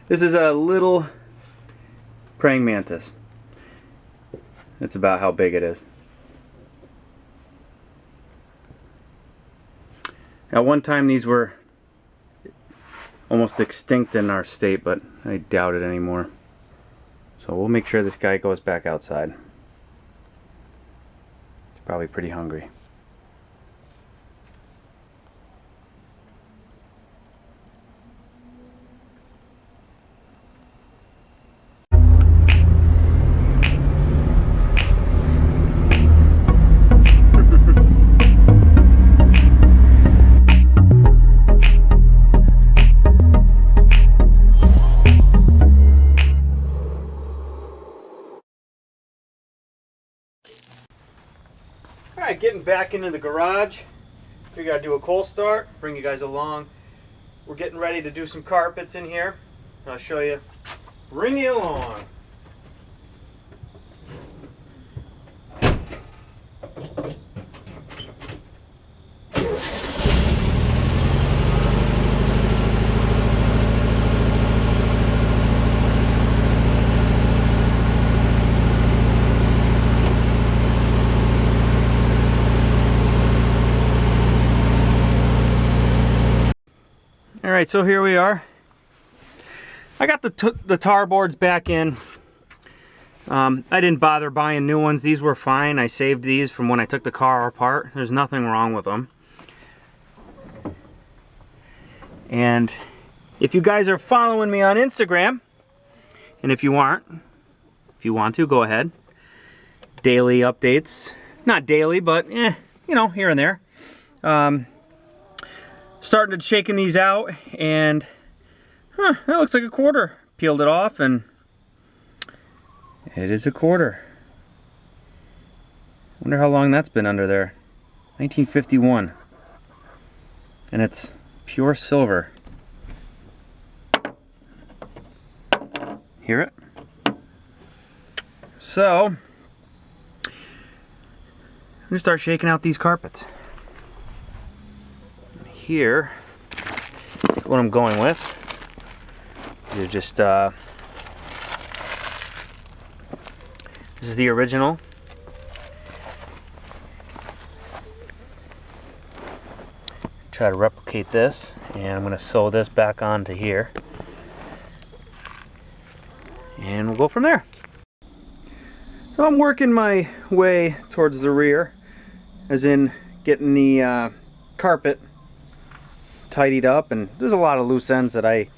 This is a little praying mantis. That's about how big it is. At one time these were almost extinct in our state, but I doubt it anymore. So we'll make sure this guy goes back outside. He's probably pretty hungry. Alright, getting back into the garage. Figured I'd do a cold start, bring you guys along. We're getting ready to do some carpets in here. I'll show you. Bring you along. Alright, so here we are. I got the tar boards back in. I didn't bother buying new ones. These were fine. I saved these from when I took the car apart. There's nothing wrong with them. And if you guys are following me on Instagram, and if you aren't, if you want to, go ahead. Daily updates. Not daily, but you know, here and there. Started shaking these out, and that looks like a quarter. Peeled it off, and it is a quarter. Wonder how long that's been under there. 1951, and it's pure silver. Hear it? So I'm gonna start shaking out these carpets. Here, what I'm going with is just this is the original. Try to replicate this, and I'm going to sew this back onto here, and we'll go from there. So I'm working my way towards the rear, as in getting the carpet tidied up, and there's a lot of loose ends that I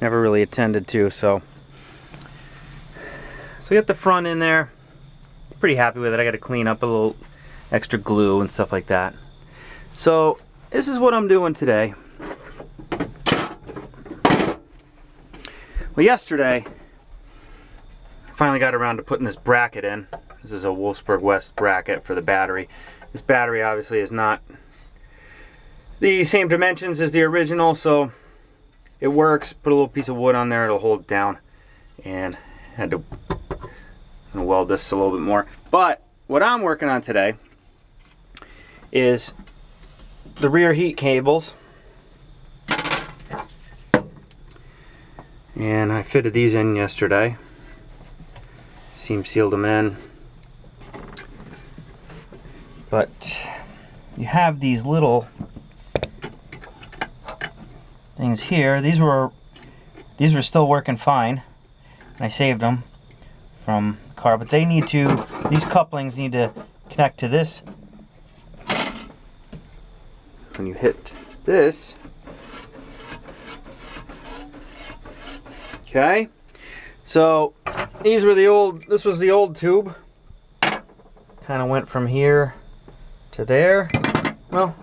never really attended to, so get the front in there. Pretty happy with it. I got to clean up a little extra glue and stuff like that. So this is what I'm doing today. Well, yesterday I finally got around to putting this bracket in. This is a Wolfsburg West bracket for the battery. This battery obviously is not the same dimensions as the original, so it works. Put a little piece of wood on there, it'll hold it down, and had to weld this a little bit more. But what I'm working on today is the rear heat cables, and I fitted these in yesterday. Seam sealed them in, but you have these little things here. These were still working fine. I saved them from the car, but they need to, these couplings need to connect to this. When you hit this, okay, so these were the old, this was the old tube, kind of went from here to there. Well,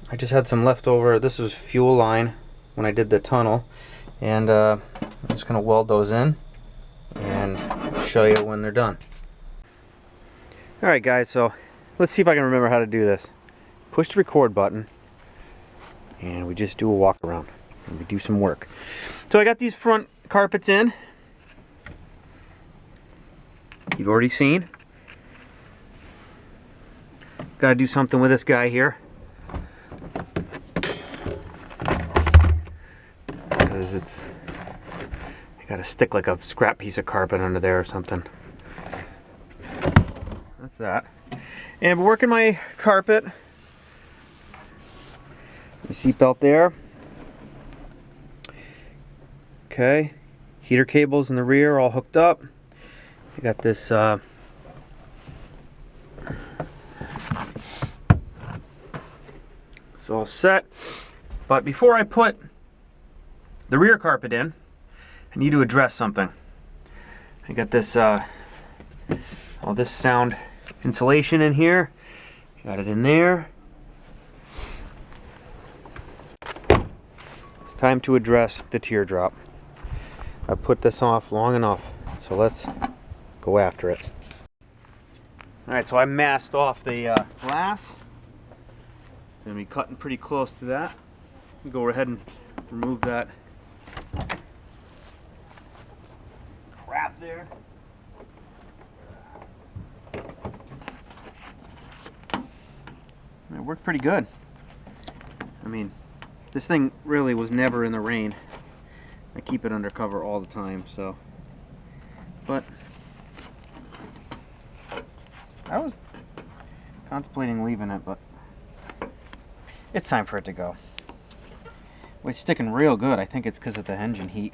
I just had some leftover. This was fuel line when I did the tunnel, and I'm just gonna weld those in and show you when they're done. Alright guys, so let's see if I can remember how to do this. Push the record button, and we just do a walk around and we do some work. So I got these front carpets in. You've already seen. Gotta do something with this guy here, because it's, I gotta stick like a scrap piece of carpet under there or something. That's that. And working my carpet. My seatbelt there. Okay. Heater cables in the rear all hooked up. I got this it's all set. But before I put the rear carpet in, I need to address something. I got this all this sound insulation in here. Got it in there. It's time to address the teardrop. I put this off long enough, so let's go after it. Alright, so I masked off the glass. Gonna be cutting pretty close to that. We go ahead and remove that crap there. It worked pretty good. I mean, this thing really was never in the rain. I keep it under cover all the time, so. But I was contemplating leaving it, but it's time for it to go. Well, it's sticking real good. I think it's because of the engine heat.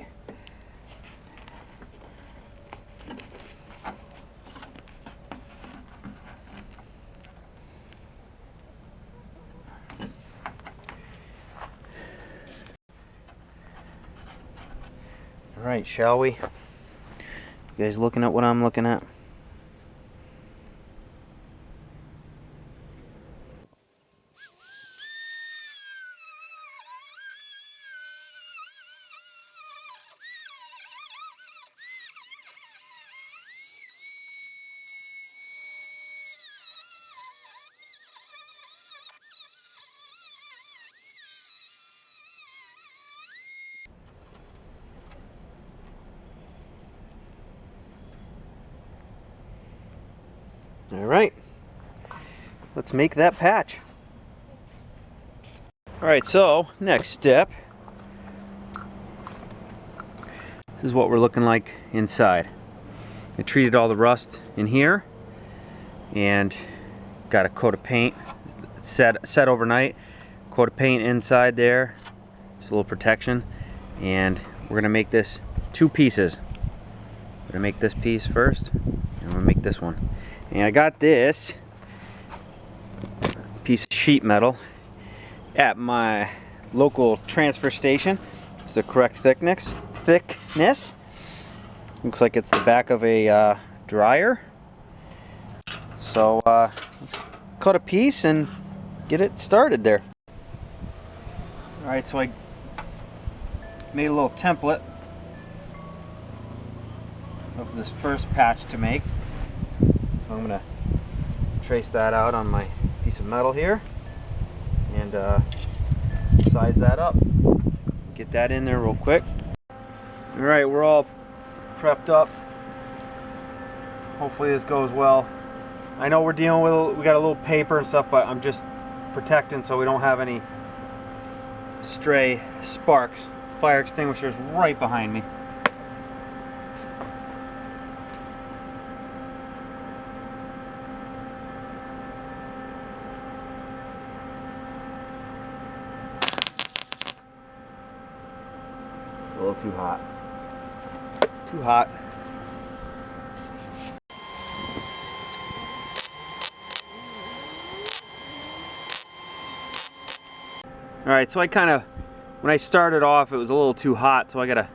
All right, shall we? You guys looking at what I'm looking at? All right, let's make that patch. All right, so next step. This is what we're looking like inside. I treated all the rust in here and got a coat of paint set overnight. Coat of paint inside there, just a little protection. And we're gonna make this two pieces. We're gonna make this piece first, and I'm gonna make this one. And I got this piece of sheet metal at my local transfer station. It's the correct thickness. Looks like it's the back of a dryer. So let's cut a piece and get it started there. Alright, so I made a little template of this first patch to make. I'm going to trace that out on my piece of metal here and size that up. Get that in there real quick. Alright, we're all prepped up. Hopefully this goes well. I know we got a little paper and stuff, but I'm just protecting so we don't have any stray sparks. Fire extinguisher's right behind me. A little too hot. Too hot. Alright, so when I started off, it was a little too hot, so I gotta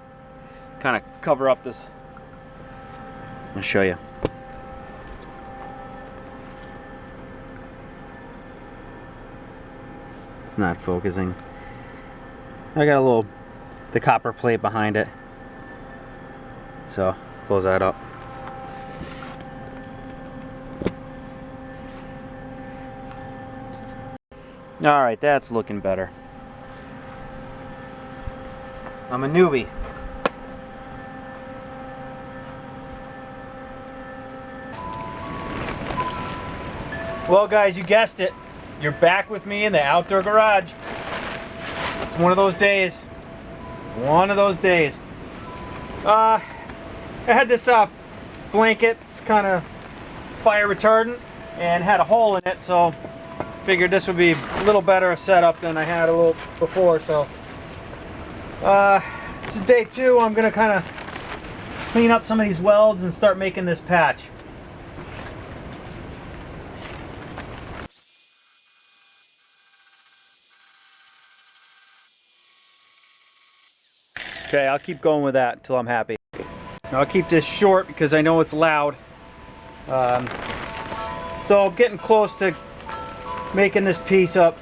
kind of cover up this. I'll show you. It's not focusing. I got the copper plate behind it. So, close that up. Alright, that's looking better. I'm a newbie. Well guys, you guessed it. You're back with me in the outdoor garage. It's one of those days. One of those days. I had this blanket. It's kind of fire retardant and had a hole in it, so figured this would be a little better a setup than I had a little before. So this is day 2. I'm gonna kind of clean up some of these welds and start making this patch. Okay, I'll keep going with that until I'm happy. Now I'll keep this short because I know it's loud. So I'm getting close to making this piece up.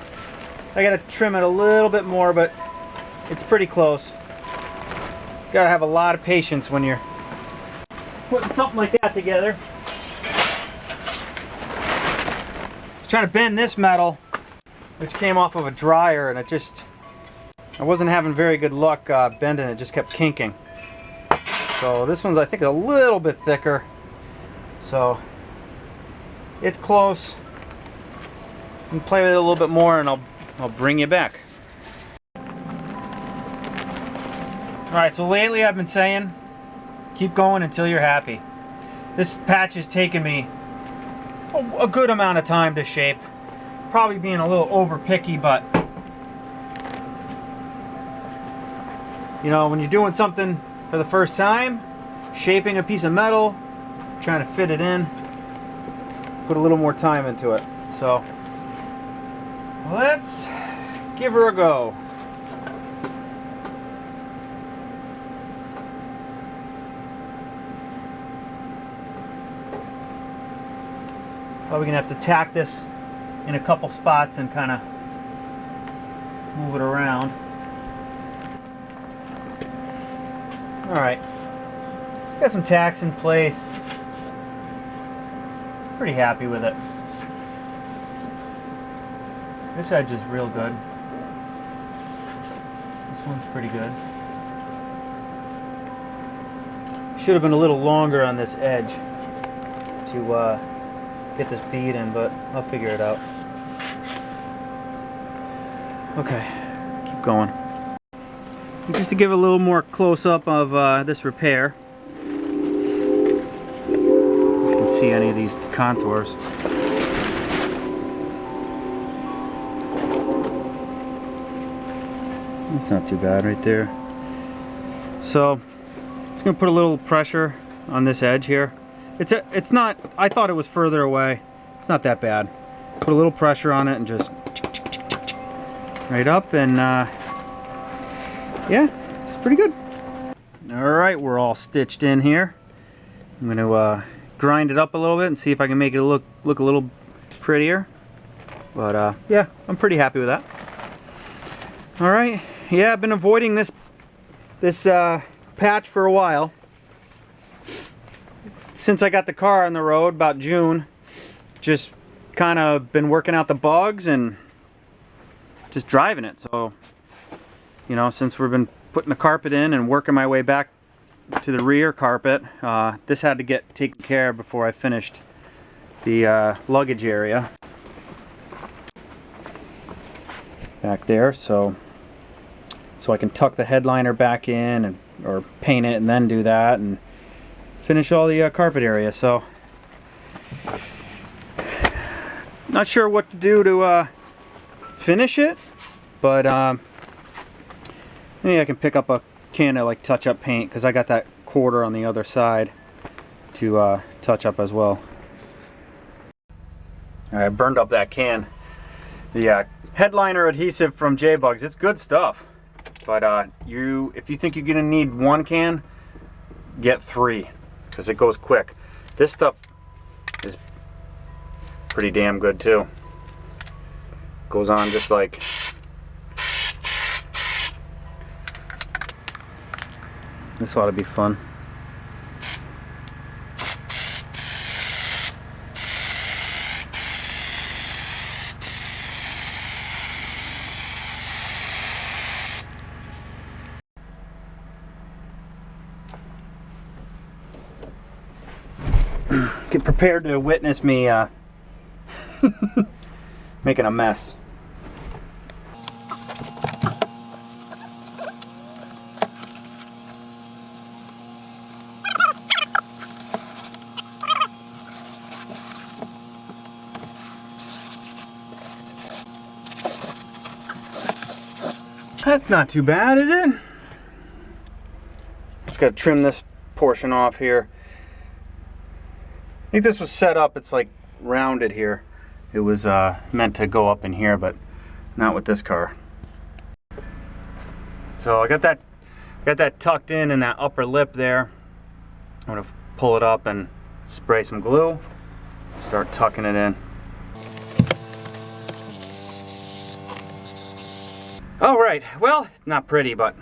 I gotta trim it a little bit more, but it's pretty close. Gotta have a lot of patience when you're putting something like that together. I was trying to bend this metal, which came off of a dryer, and I wasn't having very good luck bending it. Just kept kinking. So this one's, I think, a little bit thicker. So it's close. You can play with it a little bit more, and I'll bring you back. All right. So lately, I've been saying, keep going until you're happy. This patch has taken me a good amount of time to shape. Probably being a little over picky, but you know, when you're doing something for the first time, shaping a piece of metal, trying to fit it in, put a little more time into it. So let's give her a go. Probably gonna have to tack this in a couple spots and kind of move it around. Alright, got some tacks in place. Pretty happy with it. This edge is real good. This one's pretty good. Should have been a little longer on this edge to get this bead in, but I'll figure it out. Okay, keep going. Just to give a little more close-up of this repair. You can see any of these contours. That's not too bad right there. So, just gonna put a little pressure on this edge here. It's not, I thought it was further away. It's not that bad. Put a little pressure on it and just right up, and yeah, it's pretty good. Alright, we're all stitched in here. I'm going to grind it up a little bit and see if I can make it look a little prettier. But yeah, I'm pretty happy with that. Alright, yeah, I've been avoiding this patch for a while. Since I got the car on the road about June, just kind of been working out the bugs and just driving it. So, you know, since we've been putting the carpet in and working my way back to the rear carpet, this had to get taken care of before I finished the luggage area back there. So I can tuck the headliner back in and or paint it and then do that and finish all the carpet area. So not sure what to do to finish it, but maybe I can pick up a can of like touch-up paint, because I got that quarter on the other side to touch up as well. All right, I burned up that can. The headliner adhesive from J-Bugs, it's good stuff, but if you think you're gonna need 1 can, get 3, because it goes quick. This stuff is pretty damn good too. Goes on just like this. Ought to be fun. Get prepared to witness me making a mess. That's not too bad, is it? Just gotta trim this portion off here. I think this was set up, it's like rounded here. It was meant to go up in here, but not with this car. So I got that tucked in that upper lip there. I'm gonna pull it up and spray some glue, start tucking it in. All right, well, not pretty, but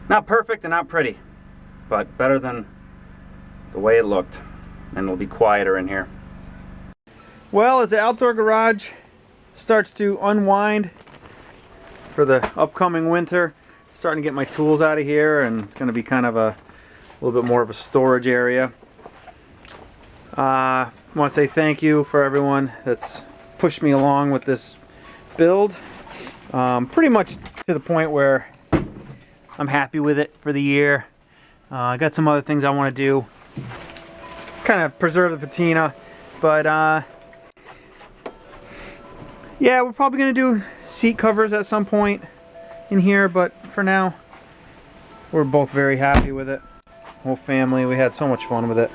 not perfect and not pretty, but better than the way it looked. And it'll be quieter in here. Well, as the outdoor garage starts to unwind for the upcoming winter, starting to get my tools out of here, and it's going to be kind of a little bit more of a storage area. I want to say thank you for everyone that's pushed me along with this build. Pretty much to the point where I'm happy with it for the year. I got some other things I want to do, kind of preserve the patina, but yeah, we're probably going to do seat covers at some point in here, but for now we're both very happy with it. Whole family, we had so much fun with it.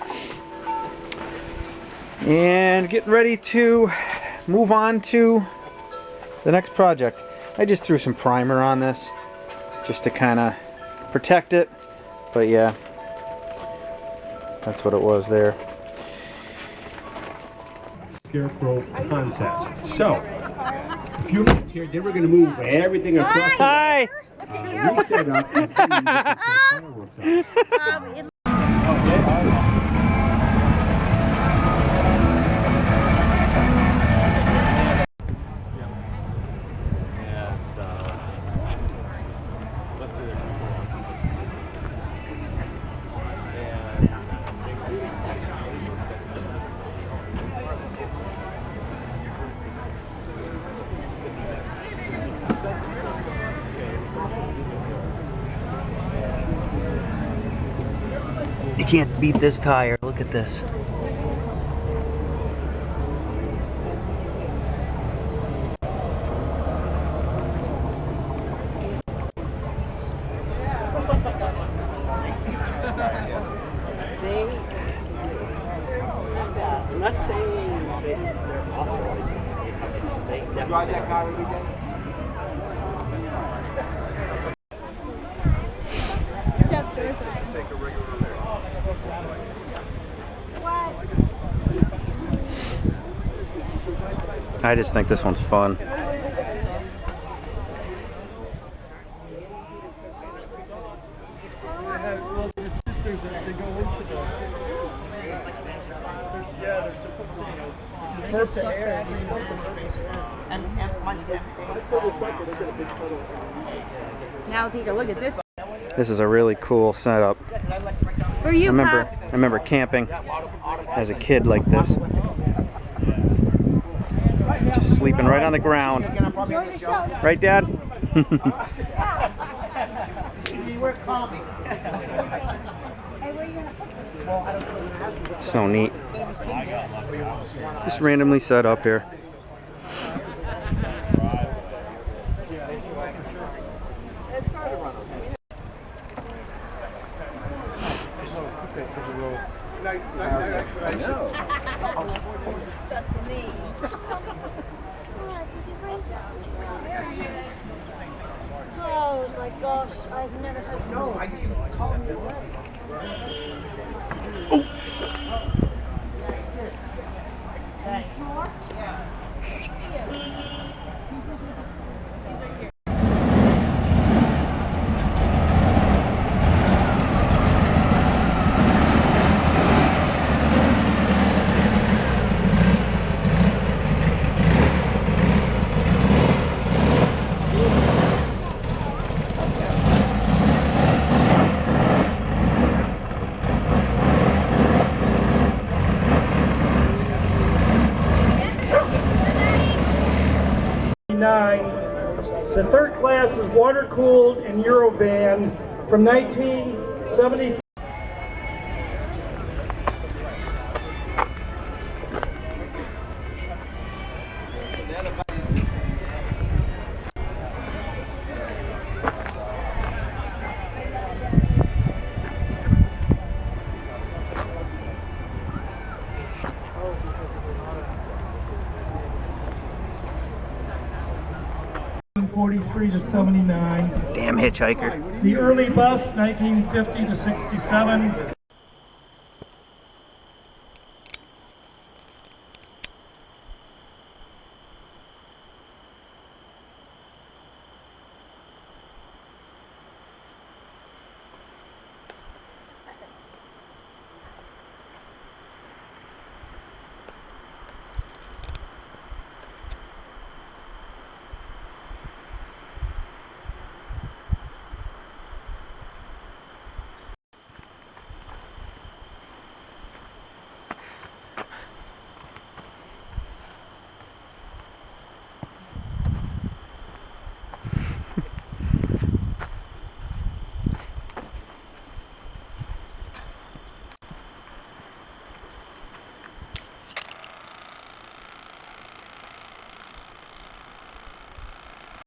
And getting ready to move on to the next project. I just threw some primer on this just to kind of protect it, but yeah, that's what it was there. Scarecrow contest. So, a few minutes here, then we're going to move everything across the Hi! reset up and get fireworks up. Okay, all right. You can't beat this tire. Look at this. I'm not saying they're awful. They drive that car every day. I just think this one's fun. Well, it's sisters and they go into the. Yeah, they're supposed to, burp the air. Now take a look at this. This is a really cool setup. For you, I Pops. remember camping as a kid like this. Just sleeping right on the ground. Right, Dad? So neat. Just randomly set up here. Oh my gosh, I've never had some. No, I didn't call me away. The third class was water-cooled and Eurovan from 1970. 1943 to 79. Damn hitchhiker. The early bus, 1950 to 67.